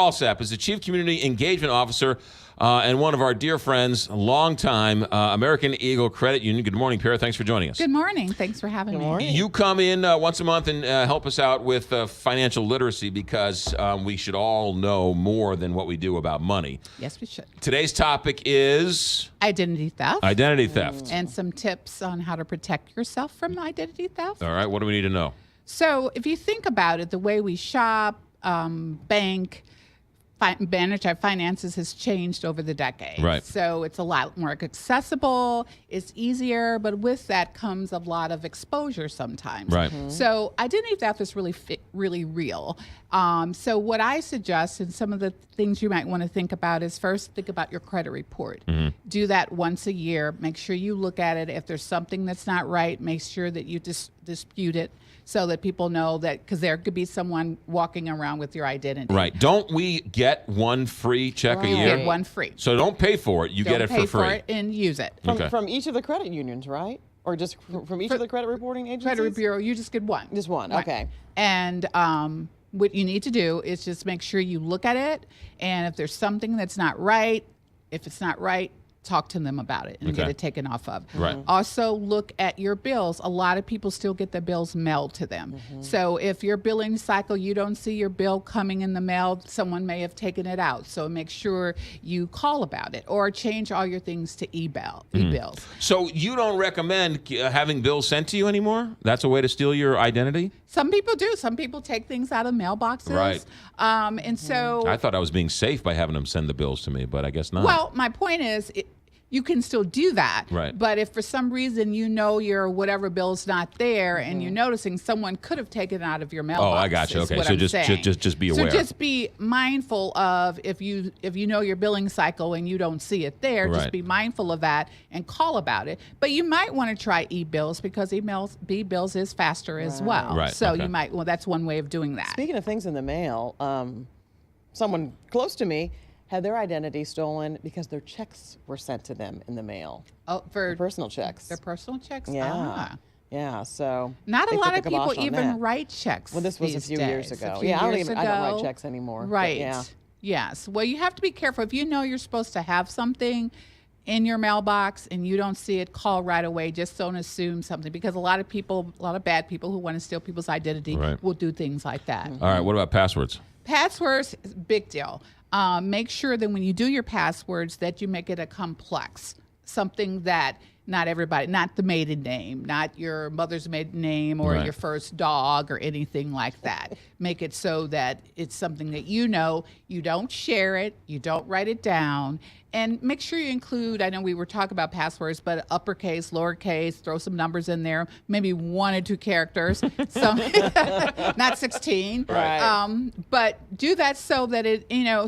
Alsap is the Chief Community Engagement Officer and one of our dear friends, longtime American Eagle Credit Union. Good morning, Pierre. Thanks for joining us. Good morning. Thanks for having me. You come in once a month and help us out with financial literacy because we should all know more than what we do about money. Yes, we should. Today's topic is identity theft. Identity theft. And some tips on how to protect yourself from identity theft. All right. What do we need to know? So if you think about it, the way we shop, bank, manage our finances has changed over the decades. Right. So it's a lot more accessible, it's easier, but with that comes a lot of exposure sometimes. Right. So identity theft is really real. So what I suggest, and some of the things you might want to think about, is first think about your credit report. Do that once a year. Make sure you look at it. If there's something that's not right, make sure that you dispute it, so that people know that, because there could be someone walking around with your identity. Right. Don't we get one free check a You year? get one free. So don't pay for it. You get it for Don't free. pay for it and use it. From each of the credit unions, right? Or just from each of the credit reporting agencies? Credit bureau, you just get one. Just one, Right. okay. And what you need to do is just make sure you look at it, and if there's something that's not right, if it's not right, talk to them about it and get it taken off of. Right. Also, look at your bills. A lot of people still get their bills mailed to them. So if your billing cycle, you don't see your bill coming in the mail, someone may have taken it out. So make sure you call about it, or change all your things to e-bills. So you don't recommend having bills sent to you anymore? That's a way to steal your identity? Some people do. Some people take things out of mailboxes. Right. And so... I thought I was being safe by having them send the bills to me, but I guess not. Well, my point is, you can still do that. Right. But if for some reason you know your whatever bill's not there, and you're noticing someone could have taken it out of your mailbox. Oh, I got you. is Okay, what so I'm saying. just be aware. So just be mindful of, if you know your billing cycle and you don't see it there, Right. just be mindful of that and call about it. But you might want to try e-bills, because e-bills is faster as well. Right, So okay. you might, that's one way of doing that. Speaking of things in the mail, someone close to me had their identity stolen because their checks were sent to them in the mail. Oh, for Their personal checks. their personal checks? Yeah. Ah. Yeah, so Not a they lot put of the people kibosh on even that. write checks. Well, this was a these few years days. ago. A few Yeah, I years don't write ago. checks anymore. but Right. Yeah. Yes. Well, you have to be careful. If you know you're supposed to have something in your mailbox and you don't see it, call right away. Just don't assume something, because a lot of bad people who want to steal people's identity Right. will do things like that. All right, what about passwords? Passwords, big deal. Make sure that when you do your passwords that you make it a complex, something that not everybody, not the maiden name, not your mother's maiden name or Right. your first dog or anything like that. Make it so that it's something that you know, you don't share it, you don't write it down, and make sure you include, I know we were talking about passwords, but uppercase, lowercase, throw some numbers in there, maybe 1 or 2 characters, some, not 16. Right. But do that so that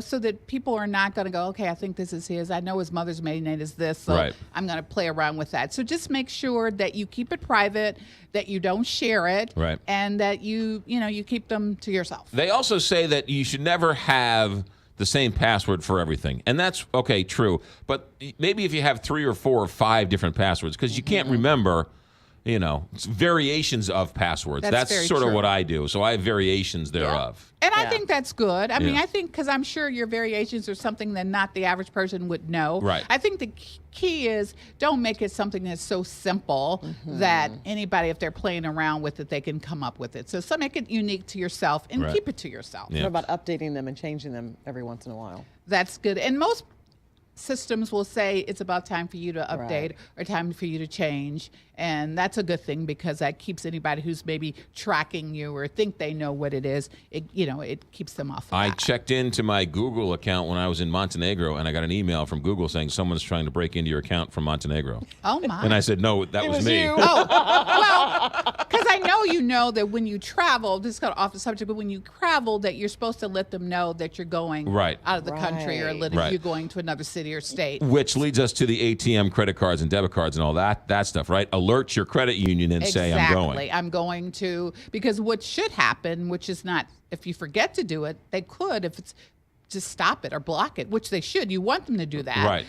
so that people are not going to go, okay, I think this is his. I know his mother's maiden name is this, so Right. I'm going to play around with that. So just make sure that you keep it private, that you don't share it, Right. and that you keep them to yourself. They also say that you should never have the same password for everything. And that's, okay, true. But maybe if you have 3 or 4 or 5 different passwords, because you can't remember, it's variations of passwords. That's very sort of true. what I do. So I have variations thereof. And I Yeah. think that's good. I mean, Yeah. I think, because I'm sure your variations are something that not the average person would know. Right. I think the key is, don't make it something that's so simple that anybody, if they're playing around with it, they can come up with it. So make it unique to yourself and Right. keep it to yourself. Yeah. What about updating them and changing them every once in a while? That's good. And most systems will say it's about time for you to update Right. or time for you to change. And that's a good thing, because that keeps anybody who's maybe tracking you or think they know what it is, it keeps them off of I that. checked into my Google account when I was in Montenegro, and I got an email from Google saying someone's trying to break into your account from Montenegro. Oh, my. And I said, no, that was was me. you. Oh, well, because I know that when you travel, this is kind of off the subject, but when you travel, that you're supposed to let them know that you're going Right. out of the country, or Right. Right. you're going to another city or state. Which leads us to the ATM credit cards and debit cards and all that stuff, right? Alert your credit union and say, I'm going. Exactly. I'm going to, because what should happen, which is not, if you forget to do it, they could, if it's just stop it or block it, which they should. You want them to do that. Right.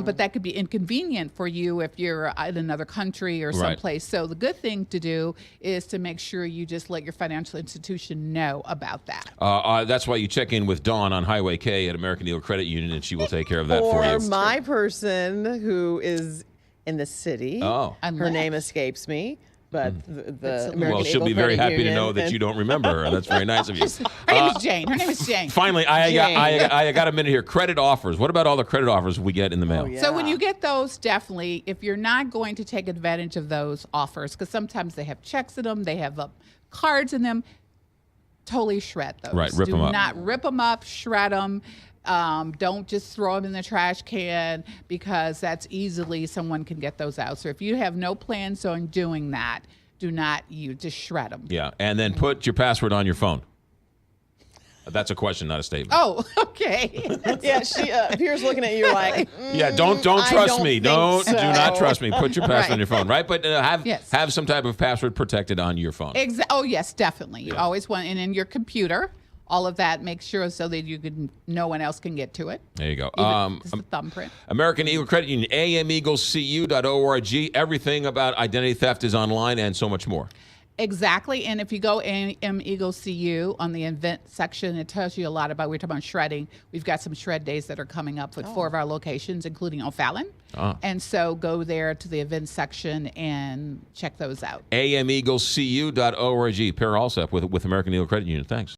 But that could be inconvenient for you if you're in another country or someplace. So the good thing to do is to make sure you just let your financial institution know about that. That's why you check in with Dawn on Highway K at American Eagle Credit Union, and she will take care of that or for you. my person who is in the city. Oh. Her name escapes me. But the American Well, she'll Eagle be very Credit happy to Union know that you don't remember her. That's very nice of you. Her name is Jane. Her name is Jane. Finally, I got a minute here. Credit offers. What about all the credit offers we get in the mail? yeah. So when you get those, definitely, if you're not going to take advantage of those offers, because sometimes they have checks in them, they have cards in them, totally shred those. Right, rip them up. Do not rip them up, shred them. Don't just throw them in the trash can, because that's easily someone can get those out. So if you have no plans on doing that, do not just shred them. Yeah, and then put your password on your phone. That's a question, not a statement. Oh, okay. Yeah, she Pierre's looking at you like, Yeah, don't trust don't me. think Do not so. trust me. Put your password on your phone, right? But Yes. have some type of password protected on your phone. Oh, yes, definitely. You always want, and in your computer, all of that, make sure so that no one else can get to it. There you go. It's the thumbprint. American Eagle Credit Union, ameaglecu.org. Everything about identity theft is online and so much more. Exactly. And if you go in Eagle CU on the event section, it tells you a lot about, we're talking about shredding. We've got some shred days that are coming up with 4 of our locations, including O'Fallon. And so go there to the event section and check those out. ameaglecu.org. Per Alsep with American Eagle Credit Union. Thanks.